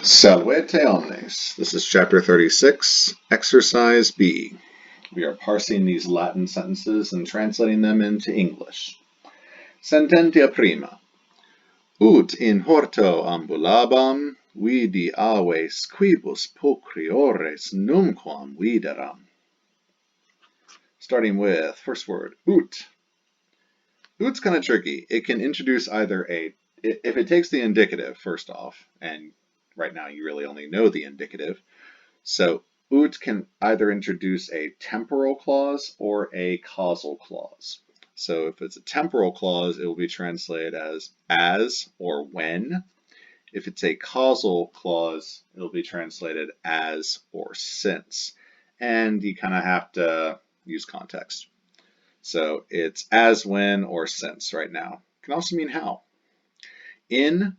Salvete omnes. This is chapter 36, exercise B. We are parsing these Latin sentences and translating them into English. Sententia prima. Ut in horto ambulabam, vidi aves quibus pocriores numquam videram. Starting with first word, ut. Ut's kind of tricky. It can introduce either if it takes the indicative first off, and right now you really only know the indicative, so ut can either introduce a temporal clause or a causal clause. So if it's a temporal clause, it will be translated as or when. If it's a causal clause, it'll be translated as or since. And you kind of have to use context. So it's as, when, or since right now. It can also mean how. In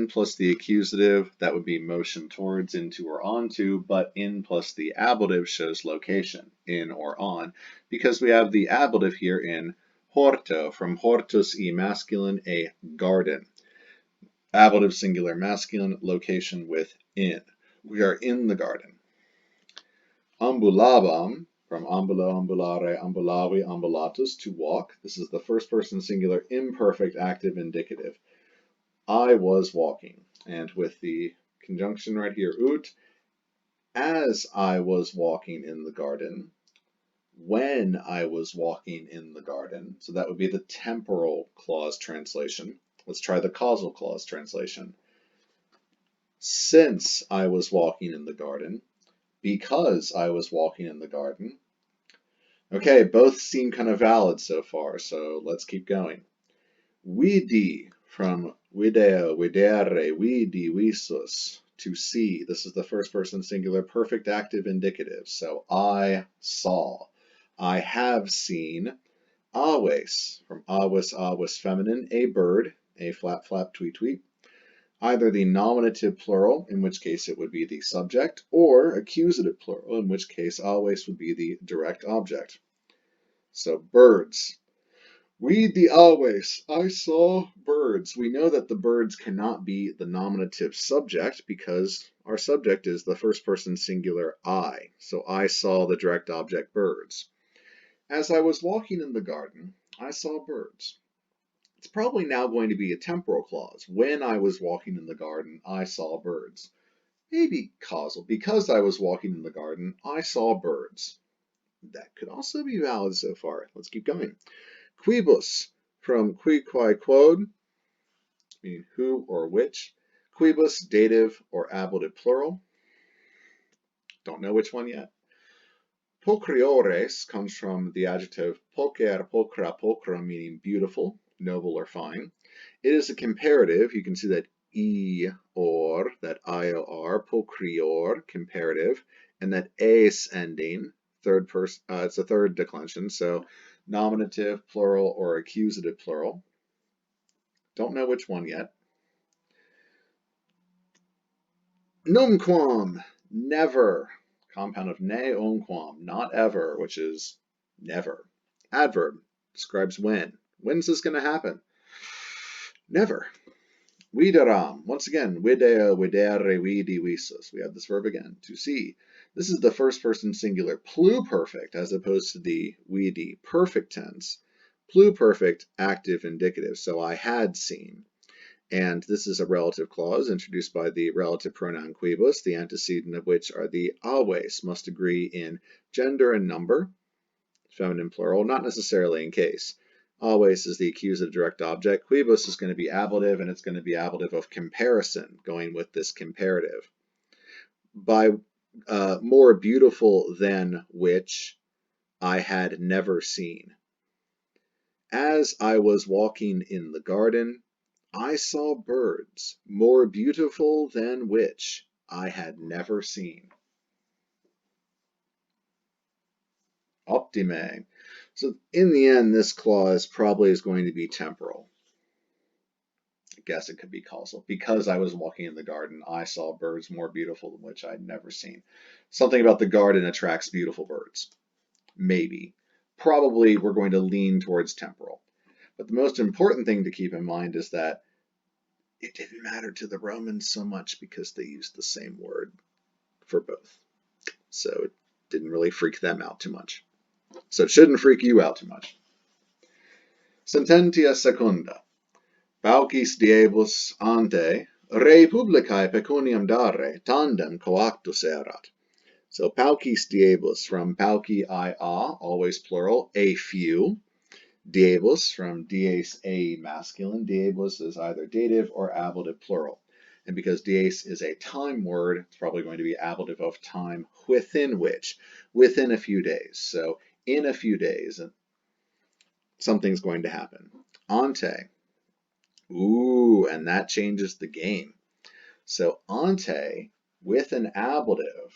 plus the accusative, that would be motion towards, into, or onto, but in plus the ablative shows location, in or on, because we have the ablative here in horto, from hortus e masculine, a garden. Ablative singular masculine, location with in. We are in the garden. Ambulabam, from ambulo, ambulare, ambulavi, ambulatus, to walk. This is the first person singular imperfect active indicative. I was walking, and with the conjunction right here, ut, as I was walking in the garden, when I was walking in the garden, so that would be the temporal clause translation. Let's try the causal clause translation. Since I was walking in the garden, because I was walking in the garden. Okay, both seem kind of valid so far, so let's keep going. Vidi, from video, videre, vidi, visus, to see. This is the first person singular perfect active indicative. So I saw. I have seen. Aves, from aves feminine, a bird, a flap flap tweet tweet. Either the nominative plural, in which case it would be the subject, or accusative plural, in which case aves would be the direct object. So birds. Vidi aves, I saw birds. We know that the birds cannot be the nominative subject because our subject is the first person singular I. So I saw the direct object birds. As I was walking in the garden, I saw birds. It's probably now going to be a temporal clause. When I was walking in the garden, I saw birds. Maybe causal. Because I was walking in the garden, I saw birds. That could also be valid so far. Let's keep going. Quibus, from qui, quae, quod, meaning who or which. Quibus, dative or ablative plural. Don't know which one yet. Pocriores comes from the adjective poker, pocra, pocra, meaning beautiful, noble, or fine. It is a comparative. You can see that e or, that ior, pocrior, comparative, and that es ending, third person. It's a third declension, so nominative, plural, or accusative plural. Don't know which one yet. Numquam, never. Compound of ne, umquam, not ever, which is never. Adverb describes when. When's this going to happen? Never. Videram, once again, video, videre, vidi, visus. We have this verb again, to see. This is the first person singular pluperfect as opposed to the vidi perfect tense. Pluperfect active indicative, so I had seen. And this is a relative clause introduced by the relative pronoun quibus, the antecedent of which are the aves, must agree in gender and number, feminine plural, not necessarily in case. Aves is the accusative direct object. Quibus is going to be ablative, and it's going to be ablative of comparison, going with this comparative. By more beautiful than which I had never seen. As I was walking in the garden, I saw birds more beautiful than which I had never seen. Optime. So in the end, this clause probably is going to be temporal. I guess it could be causal. Because I was walking in the garden, I saw birds more beautiful than which I'd never seen. Something about the garden attracts beautiful birds. Maybe. Probably we're going to lean towards temporal. But the most important thing to keep in mind is that it didn't matter to the Romans so much because they used the same word for both. So it didn't really freak them out too much. So it shouldn't freak you out too much. Sententia secunda. Paucis diebus ante rei publicae pecuniam dare tandem coactus erat. So paucis diebus from pauci ia, always plural, a few. Diebus from dies a masculine. Diebus is either dative or ablative plural. And because dies is a time word, it's probably going to be ablative of time within which, within a few days. So in a few days, something's going to happen. Ante. Ooh, and that changes the game. So ante with an ablative,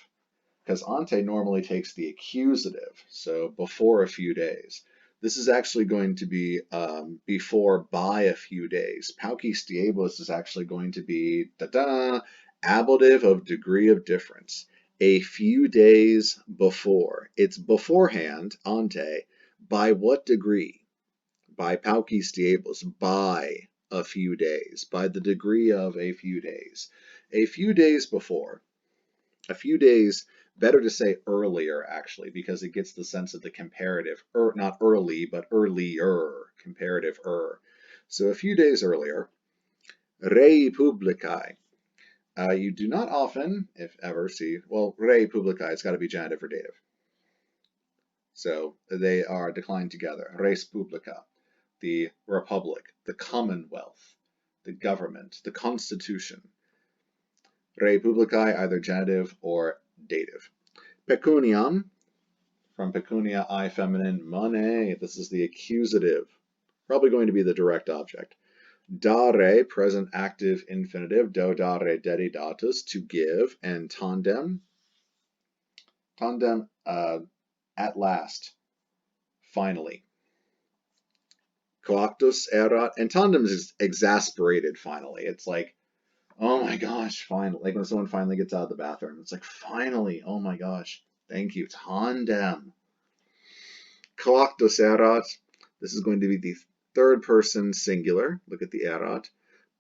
because ante normally takes the accusative, so before a few days. This is actually going to be before by a few days. Paucis diebus is actually going to be ablative of degree of difference. A few days before. It's beforehand, ante, by what degree? By paucis diebus, by a few days, by the degree of a few days. A few days before. A few days, better to say earlier actually, because it gets the sense of the comparative, not early, but earlier, comparative So a few days earlier, rei publicae. You do not often, if ever, see, well, rei publicae, it's got to be genitive or dative. So they are declined together. Res publica, the republic, the commonwealth, the government, the constitution. Rei publicae, either genitive or dative. Pecuniam, from pecunia, I feminine, money, this is the accusative, probably going to be the direct object. Dare, present active infinitive, do dare dedidatus, to give, and tandem, at last, finally. Coactus erat, and tandem is exasperated finally. It's like, oh my gosh, finally. Like when someone finally gets out of the bathroom. It's like, finally, oh my gosh. Thank you, tandem. Coactus erat, this is going to be the third person singular. Look at the erat.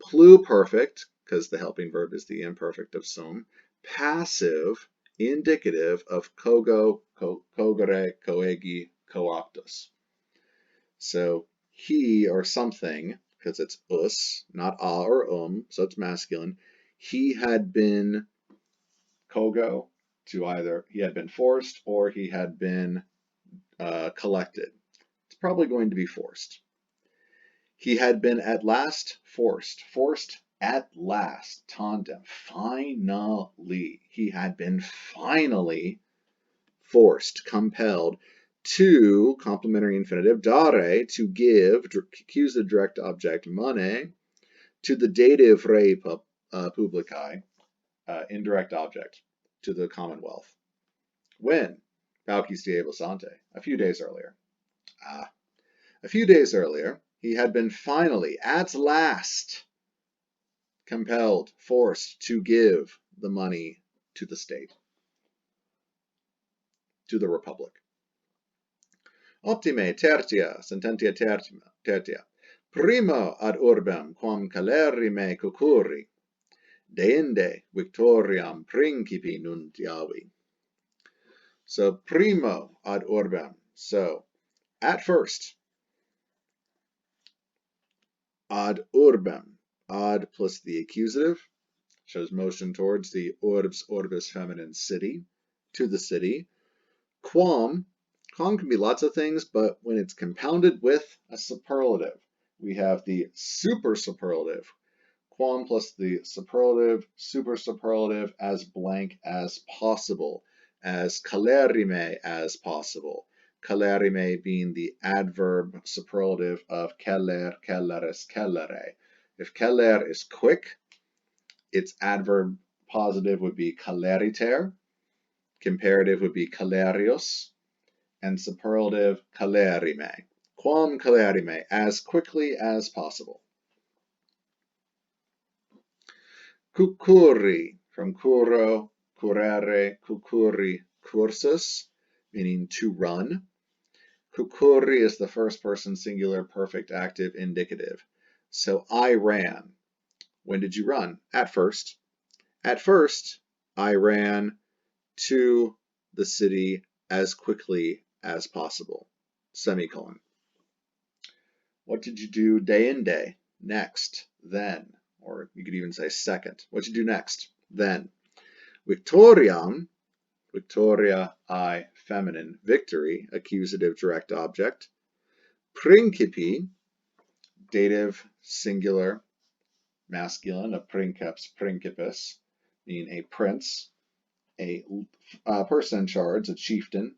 Pluperfect, because the helping verb is the imperfect of sum. Passive, indicative of cogo, cogere, coegi, coactus. So he or something, because it's us, not a or so it's masculine. He had been kogo to either he had been forced or he had been collected. It's probably going to be forced. He had been at last forced. Forced at last. Tandem. Finally. He had been finally forced, compelled to, complementary infinitive, dare, to give, accusative direct object, money, to the dative rei publicae, indirect object, to the commonwealth. When? Paucis diebus ante, a few days earlier. A few days earlier, he had been finally, at last, compelled, forced to give the money to the state, to the republic. Optime tertia, sententia tertia. Primo ad urbem quam calerrime cucurri, deinde victoriam principi nuntiavi. So primo ad urbem, so at first. Ad urbem, ad plus the accusative, shows motion towards the orbis feminine city, to the city. Quam can be lots of things, but when it's compounded with a superlative, we have the super superlative. Quam plus the superlative, super superlative, as blank as possible, as calerrime as possible. Calerrime being the adverb superlative of celer, celeris, celere. If celer is quick, its adverb positive would be celeriter, comparative would be celerius, and superlative calerrime. Quam calerrime, as quickly as possible. Cucurri, from curro, currere, cucurri, cursus, meaning to run. Cucurri is the first person singular perfect active indicative. So I ran. When did you run? At first. At first, I ran to the city as quickly as possible. Semicolon. What did you do day in day? Next. Then. Or you could even say second. What did you do next? Then. Victoriam. Victoria, I, feminine. Victory, accusative direct object. Principi, dative, singular, masculine, a princeps, principes, meaning a prince, a person in charge, a chieftain.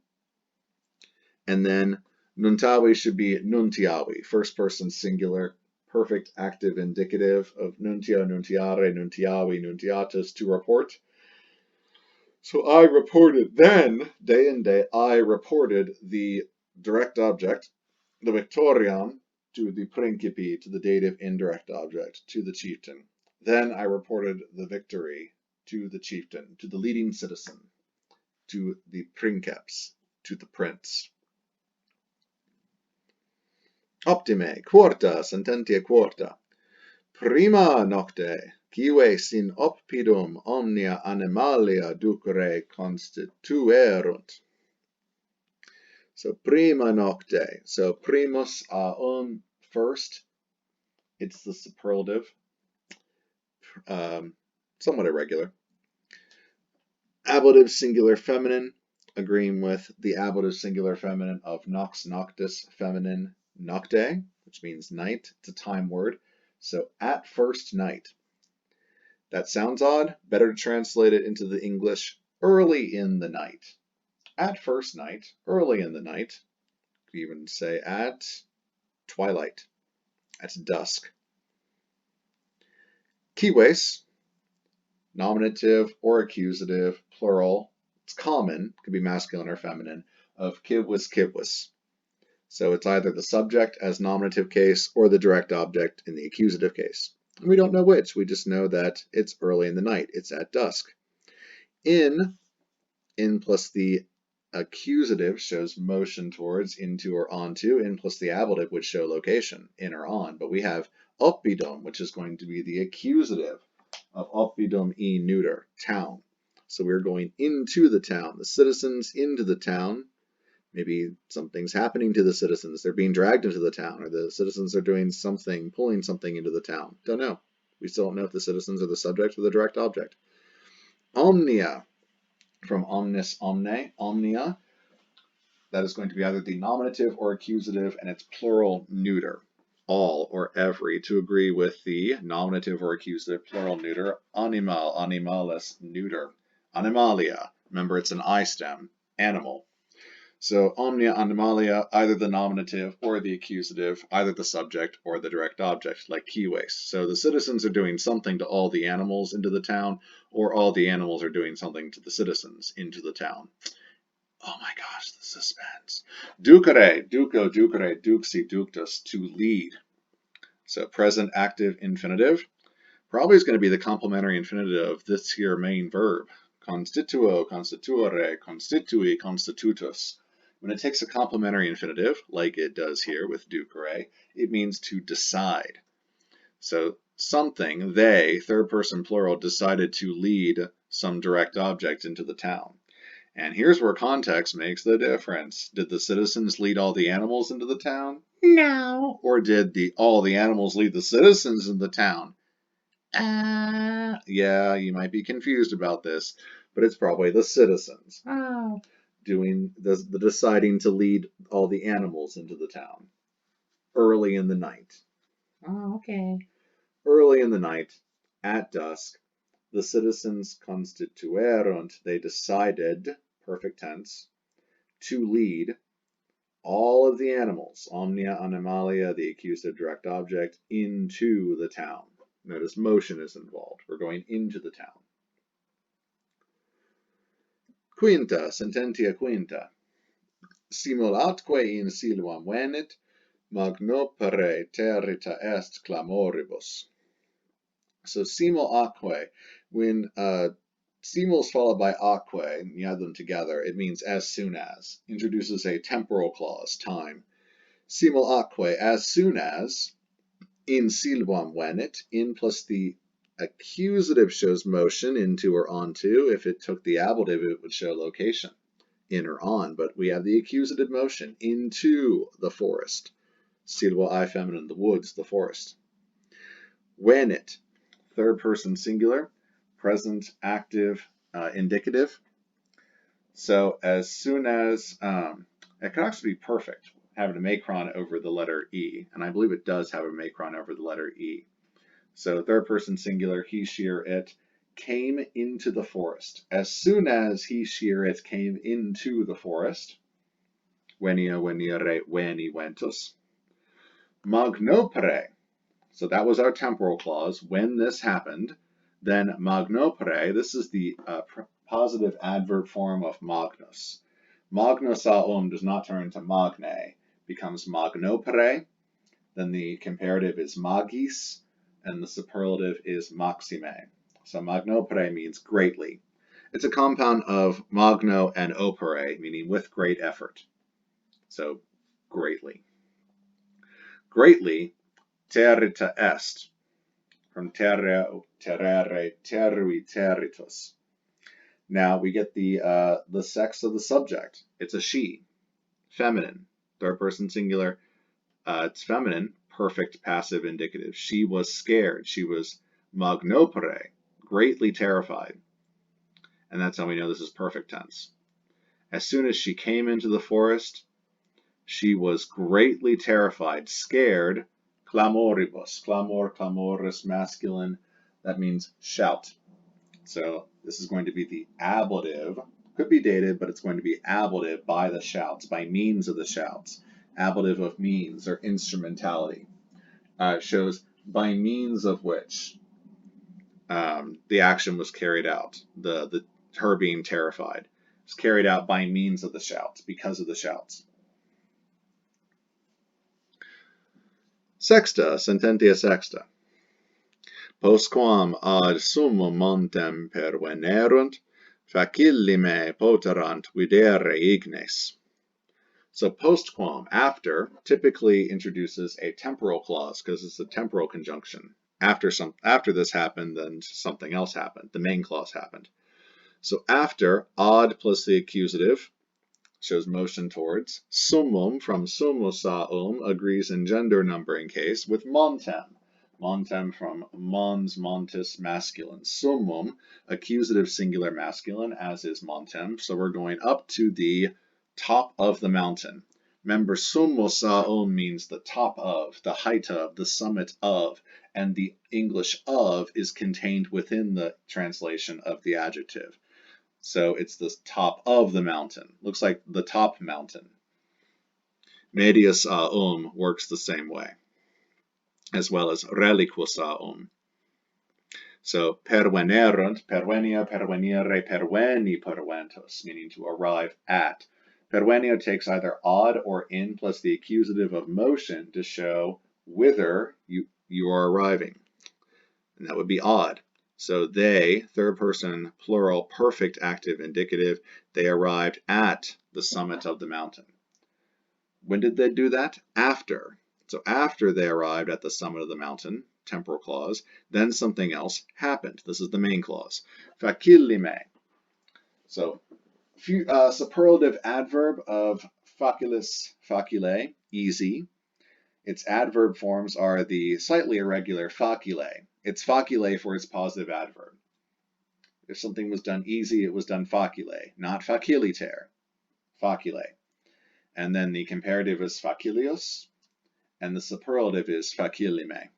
And then nuntavi should be nuntiavi, first person singular, perfect active indicative of nuntio, nuntiare, nuntiavi, nuntiatus, to report. So I reported then, day in day, I reported the direct object, the victoriam, to the principi, to the dative indirect object, to the chieftain. Then I reported the victory to the chieftain, to the leading citizen, to the princeps, to the prince. Optime, quarta, sententia quarta. Prima nocte, quive sin oppidum omnia animalia ducere constituerunt. So prima nocte. So primus first. It's the superlative. Somewhat irregular. Ablative singular feminine, agreeing with the ablative singular feminine of nox noctis feminine nocte, which means night. It's a time word. So at first night. That sounds odd. Better to translate it into the English early in the night. At first night, early in the night. You could even say at twilight, at dusk. Kiwes, nominative or accusative, plural. It's common, could be masculine or feminine, of kivwas. So it's either the subject as nominative case or the direct object in the accusative case. And we don't know which, we just know that it's early in the night, it's at dusk. In plus the accusative shows motion towards, into, or onto. In plus the ablative would show location, in or on. But we have oppidum, which is going to be the accusative of oppidum e neuter, town. So we're going into the town, the citizens into the town. Maybe something's happening to the citizens. They're being dragged into the town, or the citizens are doing something, pulling something into the town. Don't know. We still don't know if the citizens are the subject or the direct object. Omnia, from omnis omne, omnia. That is going to be either the nominative or accusative, and it's plural neuter. All or every, to agree with the nominative or accusative plural neuter. Animal, animalis, neuter. Animalia, remember it's an I stem, animal. So omnia animalia, either the nominative or the accusative, either the subject or the direct object, like kiwes. So the citizens are doing something to all the animals into the town, or all the animals are doing something to the citizens into the town. Oh my gosh, the suspense. Ducere, duco, ducere, duxi, ductus, to lead. So present active infinitive. Probably is going to be the complementary infinitive of this here main verb. Constituo, constituere, constitui, constitutus. When it takes a complementary infinitive, like it does here with ducere, it means to decide. So something, they, third person plural, decided to lead some direct object into the town. And here's where context makes the difference. Did the citizens lead all the animals into the town? No. Or did all the animals lead the citizens into the town? Yeah, you might be confused about this, but it's probably the citizens doing the deciding to lead all the animals into the town early in the night. Oh, okay. Early in the night, at dusk, the citizens constituerunt, they decided, perfect tense, to lead all of the animals, omnia animalia, the accusative direct object, into the town. Notice motion is involved. We're going into the town. Quinta, sententia quinta. Simulatque in silvam venit, magnopere territa est clamoribus. So simul atque, when simul is followed by atque, and you add them together, it means as soon as. Introduces a temporal clause, time. Simul atque, as soon as, in silvam venit, in plus the accusative shows motion into or onto. If it took the ablative, it would show location, in or on. But we have the accusative motion, into the forest. Silvo I feminine, the woods, the forest. When it, third person singular, present, active, indicative. So as soon as, it could actually be perfect, having a macron over the letter E, and I believe it does have a macron over the letter E. So third person singular, he, she, or it came into the forest. As soon as he, she, or it came into the forest, venia, venire, veni, ventus. Magnopere, so that was our temporal clause. When this happened, then magnopere, this is the positive adverb form of magnus. Magnus does not turn into magne, becomes magnopere. Then the comparative is magis, and the superlative is maxime. So magnopere means greatly. It's a compound of magno and opere, meaning with great effort. So greatly. Greatly, terita est, from terrere, terrui, territus. Now we get the sex of the subject. It's a she, feminine, third person singular. It's feminine, perfect passive indicative. She was scared. She was magnopere, greatly terrified. And that's how we know this is perfect tense. As soon as she came into the forest, she was greatly terrified, scared. Clamoribus, clamor, clamoris, masculine, that means shout. So this is going to be the ablative, could be dated, but it's going to be ablative by the shouts, by means of the shouts. Ablative of means or instrumentality. It shows by means of which the action was carried out, her being terrified. It was carried out by means of the shouts, because of the shouts. Sexta, sententia sexta. Postquam ad summum montem pervenerunt, facillime poterant videre ignes. So postquam, after, typically introduces a temporal clause because it's a temporal conjunction. After this happened, then something else happened. The main clause happened. So after, ad plus the accusative, shows motion towards. Summum, from summusa agrees in gender numbering case with montem. Montem from mons, montis, masculine. Summum, accusative singular masculine, as is montem. So we're going up to the top of the mountain. Remember, summusa means the top of, the height of, the summit of, and the English of is contained within the translation of the adjective. So it's the top of the mountain. Looks like the top mountain. Medius works the same way, as well as reliquus So pervenerunt, pervenia, pervenire, perveni, perventus, meaning to arrive at. Pervenio takes either ad or in plus the accusative of motion to show whither you are arriving. And that would be ad. So they, third person, plural, perfect active indicative, they arrived at the summit of the mountain. When did they do that? After. So after they arrived at the summit of the mountain, temporal clause, then something else happened. This is the main clause. Facillime. So superlative adverb of facilis, facile, easy. Its adverb forms are the slightly irregular facile. It's facile for its positive adverb. If something was done easy, it was done facile, not faciliter, facile. And then the comparative is facilius, and the superlative is facillime.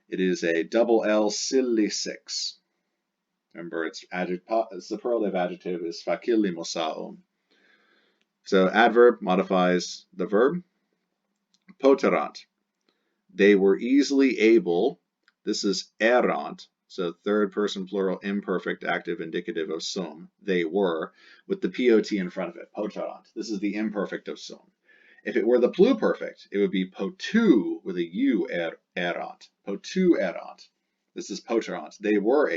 It is a double L silly 6. Remember, its superlative adjective is facilimosaum. So adverb modifies the verb. Poterant. They were easily able. This is erant, so third person plural imperfect active indicative of sum. They were, with the POT in front of it, poterant. This is the imperfect of sum. If it were the pluperfect, it would be potu with a U erant. Potu erant. This is poterant. They were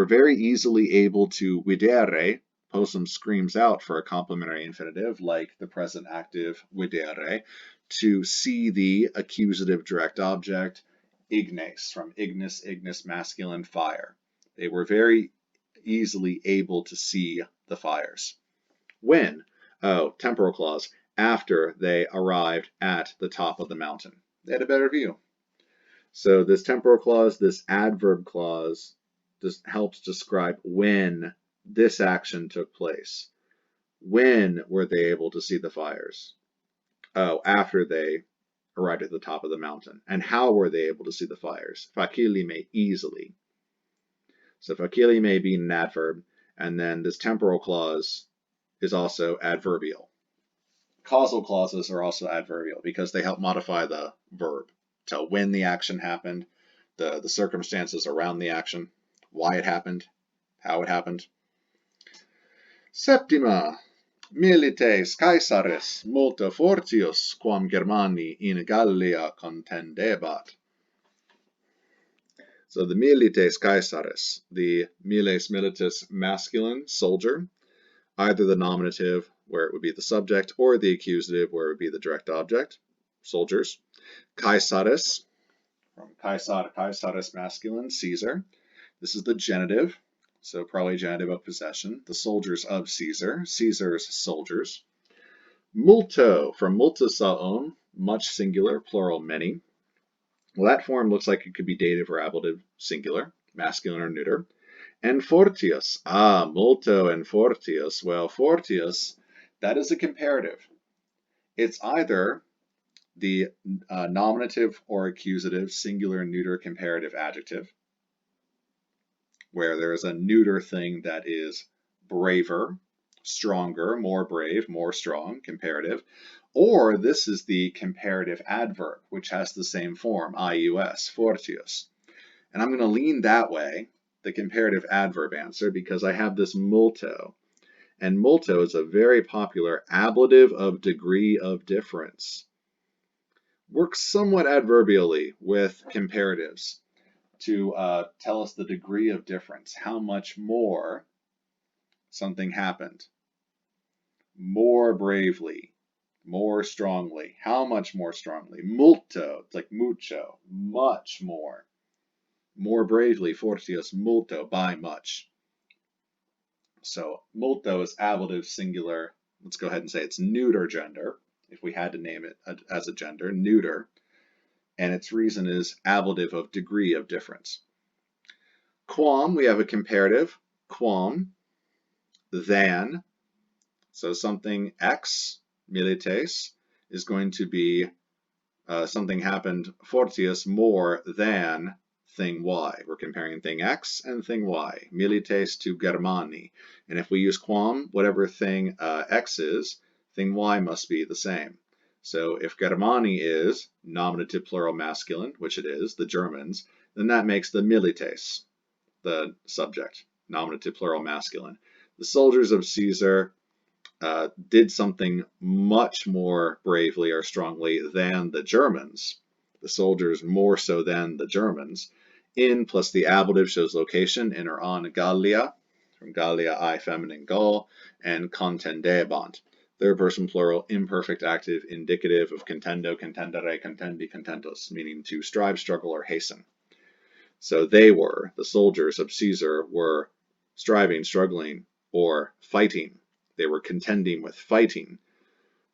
very easily able to videre. Possum screams out for a complementary infinitive, like the present active videre, to see the accusative direct object ignes, from ignis, ignis, masculine, fire. They were very easily able to see the fires. When? Oh, temporal clause. After they arrived at the top of the mountain. They had a better view. So this temporal clause, this adverb clause, just helps describe when this action took place. When were they able to see the fires? Oh, after they arrived at the top of the mountain. And how were they able to see the fires? Facilime, easily. So facilime being an adverb, and then this temporal clause is also adverbial. Causal clauses are also adverbial because they help modify the verb. Tell when the action happened, the circumstances around the action, why it happened, how it happened. Septima. Milites Caesares multa fortius quam Germani in Gallia contendebat. So the Milites Caesares, the miles militis masculine, soldier, either the nominative, where it would be the subject, or the accusative, where it would be the direct object, soldiers. Caesares, from Caesar, Caesares masculine, Caesar. This is the genitive, so probably genitive of possession. The soldiers of Caesar, Caesar's soldiers. Multo, from multosaon, much singular, plural many. Well, that form looks like it could be dative or ablative singular, masculine or neuter. And fortius, multo and fortius. Well, fortius, that is a comparative. It's either the nominative or accusative singular neuter comparative adjective, where there is a neuter thing that is braver, stronger, more brave, more strong, comparative, or this is the comparative adverb, which has the same form, ius, fortius. And I'm going to lean that way, the comparative adverb answer, because I have this multo. And multo is a very popular ablative of degree of difference. Works somewhat adverbially with comparatives to tell us the degree of difference, how much more something happened. More bravely, more strongly. How much more strongly? Multo, it's like mucho, much more. More bravely, fortius, multo, by much. So multo is ablative singular. Let's go ahead and say it's neuter gender, if we had to name it as a gender, neuter. And its reason is ablative of degree of difference. Quam, we have a comparative, quam, than. So something X, milites, is going to be something happened fortius more than thing Y. We're comparing thing X and thing Y, milites to Germani. And if we use quam, whatever thing X is, thing Y must be the same. So if Germani is nominative plural masculine, which it is, the Germans, then that makes the milites the subject, nominative plural masculine. The soldiers of Caesar did something much more bravely or strongly than the Germans. The soldiers more so than the Germans. In plus the ablative shows location, in or on Gallia, from Gallia I feminine Gaul, and contendebant. Third person plural, imperfect active, indicative of contendo, contendere, contendi, contentus, meaning to strive, struggle, or hasten. So they were, the soldiers of Caesar were striving, struggling, or fighting. They were contending with, fighting,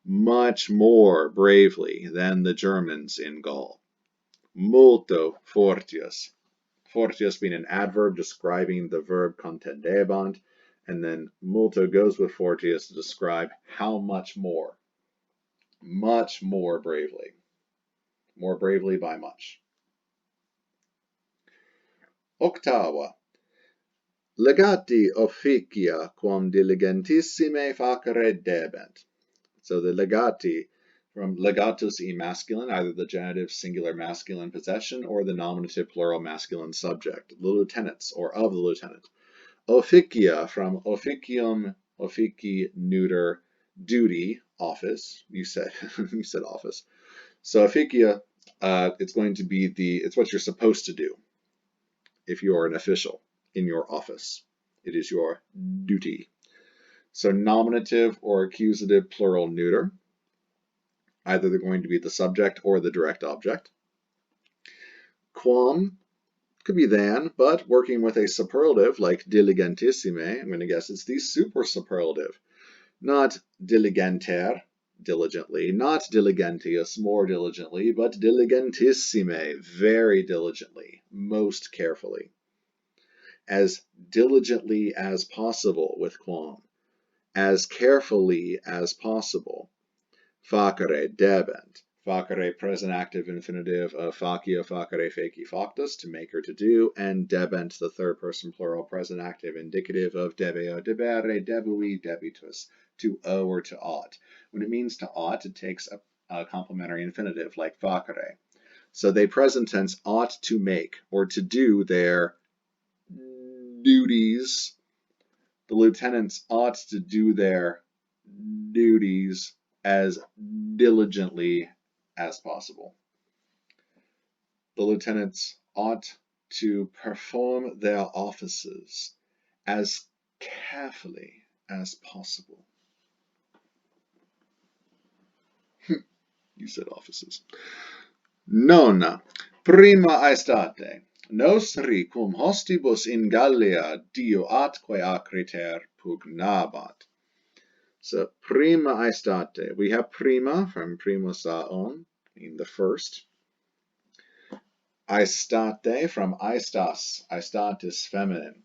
much more bravely than the Germans in Gaul. Multo fortius. Fortius being an adverb describing the verb contendebant, and then multo goes with fortius to describe how much more. Much more bravely. More bravely by much. Octava. Legati officia quam diligentissime facere debent. So the legati, from legatus e masculine, either the genitive singular masculine possession or the nominative plural masculine subject, the lieutenants or of the lieutenant. Officia, from officium, offici, neuter, duty, office. You said you said office. So officia, it's going to be it's what you're supposed to do if you're an official in your office. It is your duty. So nominative or accusative plural neuter. Either they're going to be the subject or the direct object. Quam could be than, but working with a superlative like diligentissime, I'm going to guess it's the super superlative. Not diligenter, diligently, not diligentius, more diligently, but diligentissime, very diligently, most carefully. As diligently as possible with quam, as carefully as possible. Facere, debent. Facere, present active infinitive of facio, facere, feci, factus, to make or to do, and debent, the third person plural present active indicative of debeo, debere, debui, debitus, to owe or to ought. When it means to ought, it takes a complementary infinitive like facere. So they present tense ought to make or to do their duties. The lieutenants ought to do their duties as diligently as possible. The lieutenants ought to perform their offices as carefully as possible. You said offices. Nona, prima aestate, nostri cum hostibus in Gallia dio atque acriter pugnabat. So prima aestate, we have prima from primus aon, meaning the first. Aestate from aestas, aestatis feminine.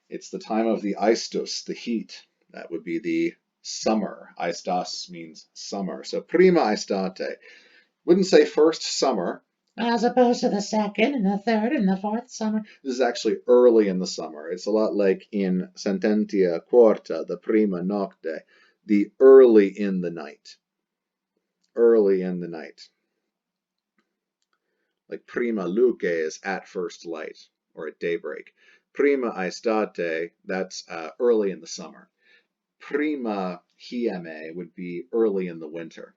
It's the time of the aestus, the heat. That would be the summer. Aestas means summer. So prima aestate. Wouldn't say first summer, as opposed to the second and the third and the fourth summer. This is actually early in the summer. It's a lot like in Sententia Quarta, the prima nocte, the early in the night. Early in the night. Like prima luce is at first light or at daybreak. Prima aestate, that's early in the summer. Prima hieme would be early in the winter.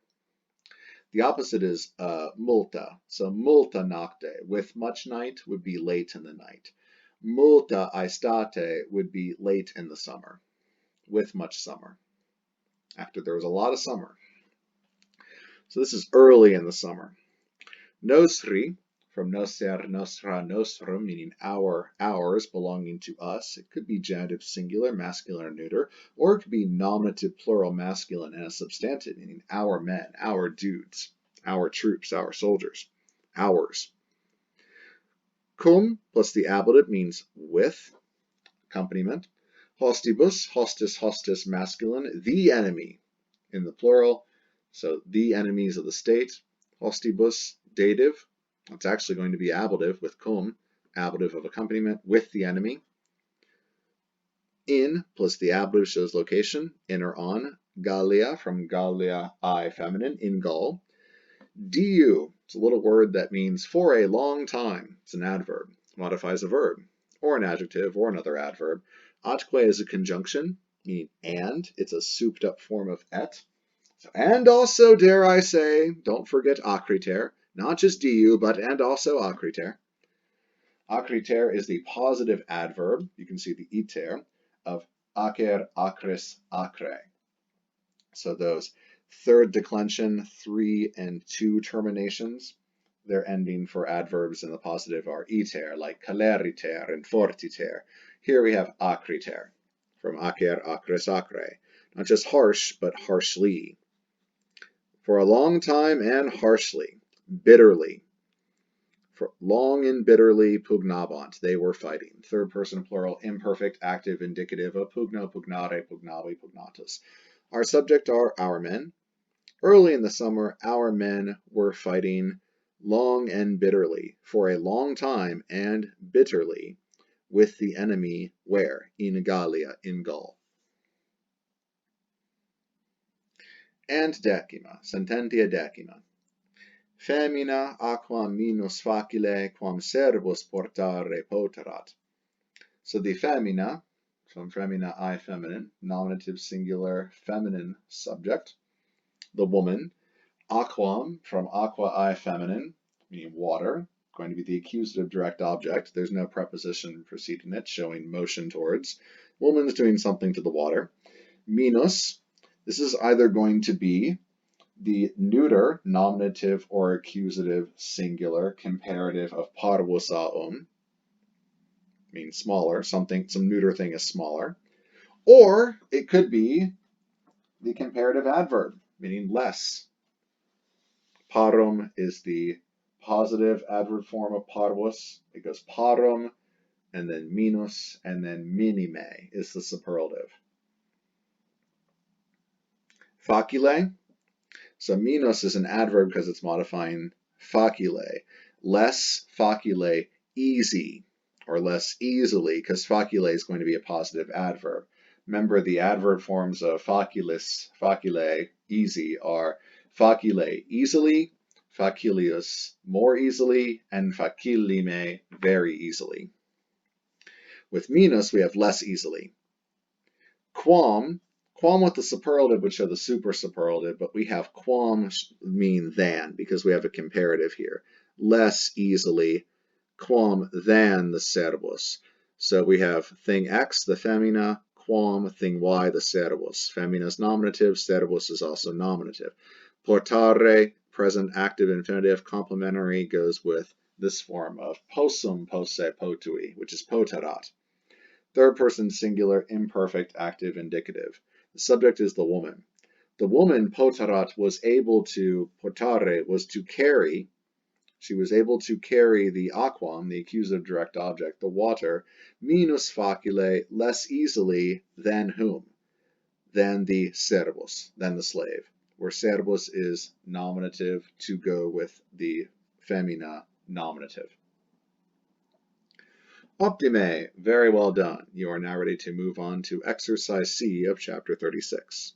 The opposite is multa. So multa nocte, with much night, would be late in the night. Multa aestate would be late in the summer, with much summer, after there was a lot of summer. So this is early in the summer. Nostri, from noser, nostra, nostrum, meaning our, ours, belonging to us. It could be genitive singular, masculine or neuter, or it could be nominative plural masculine and a substantive, meaning our men, our dudes, our troops, our soldiers, ours. Cum plus the ablative means with, accompaniment. Hostibus, hostis, hostis, masculine, the enemy in the plural. So the enemies of the state. Hostibus, dative. It's actually going to be ablative with cum, ablative of accompaniment with the enemy. In plus the ablative shows location, in or on. Gallia from Gallia, I feminine, in Gaul. Diu, it's a little word that means for a long time. It's an adverb, modifies a verb, or an adjective, or another adverb. Atque is a conjunction, meaning and. It's a souped up form of et. And also, dare I say, don't forget acriter. Not just diu, but and also acriter. Acriter is the positive adverb, you can see the iter, of acer, acris, acre. So those third declension, 3 and 2 terminations, their ending for adverbs in the positive are iter, like celeriter and fortiter. Here we have acriter, from acer, acris, acre. Not just harsh, but harshly. For a long time and harshly, bitterly. For long and bitterly pugnabant, they were fighting. Third person plural, imperfect, active, indicative of pugno, pugnare, pugnavi, pugnatus. Our subject are our men. Early in the summer, our men were fighting long and bitterly, for a long time and bitterly, with the enemy where? In Gallia, in Gaul. And decima, sententia decima. Femina aquam minus facile quam servus portare poterat. So the femina, from femina I feminine, nominative singular feminine subject, the woman. Aquam, from aqua I feminine, meaning water, going to be the accusative direct object. There's no preposition preceding it, showing motion towards. Woman's doing something to the water. Minus, this is either going to be The neuter, nominative or accusative singular comparative of parvus means smaller, some neuter thing is smaller. Or it could be the comparative adverb, meaning less. Parum is the positive adverb form of parvus. It goes parum, and then minus, and then minime is the superlative. Facile. So minus is an adverb because it's modifying facile. Less facile, easy, or less easily, because facile is going to be a positive adverb. Remember, the adverb forms of facilis, facile, easy, are facile, easily, facilius, more easily, and facilime, very easily. With minus, we have less easily. Quam with the superlative would show the super superlative, but we have quam mean than because we have a comparative here. Less easily, quam than the cervus. So we have thing X, the femina, quam, thing Y, the cervus. Femina is nominative, cervus is also nominative. Portare, present active infinitive, complementary, goes with this form of possum, posse, potui, which is potarat. Third person singular, imperfect, active, indicative. The subject is the woman. The woman, potarat, was able to, portare, was to carry, she was able to carry the aquam, the accusative direct object, the water, minus facile, less easily than whom? Than the servus, than the slave, where servus is nominative to go with the femina nominative. Optime, very well done. You are now ready to move on to exercise C of chapter 36.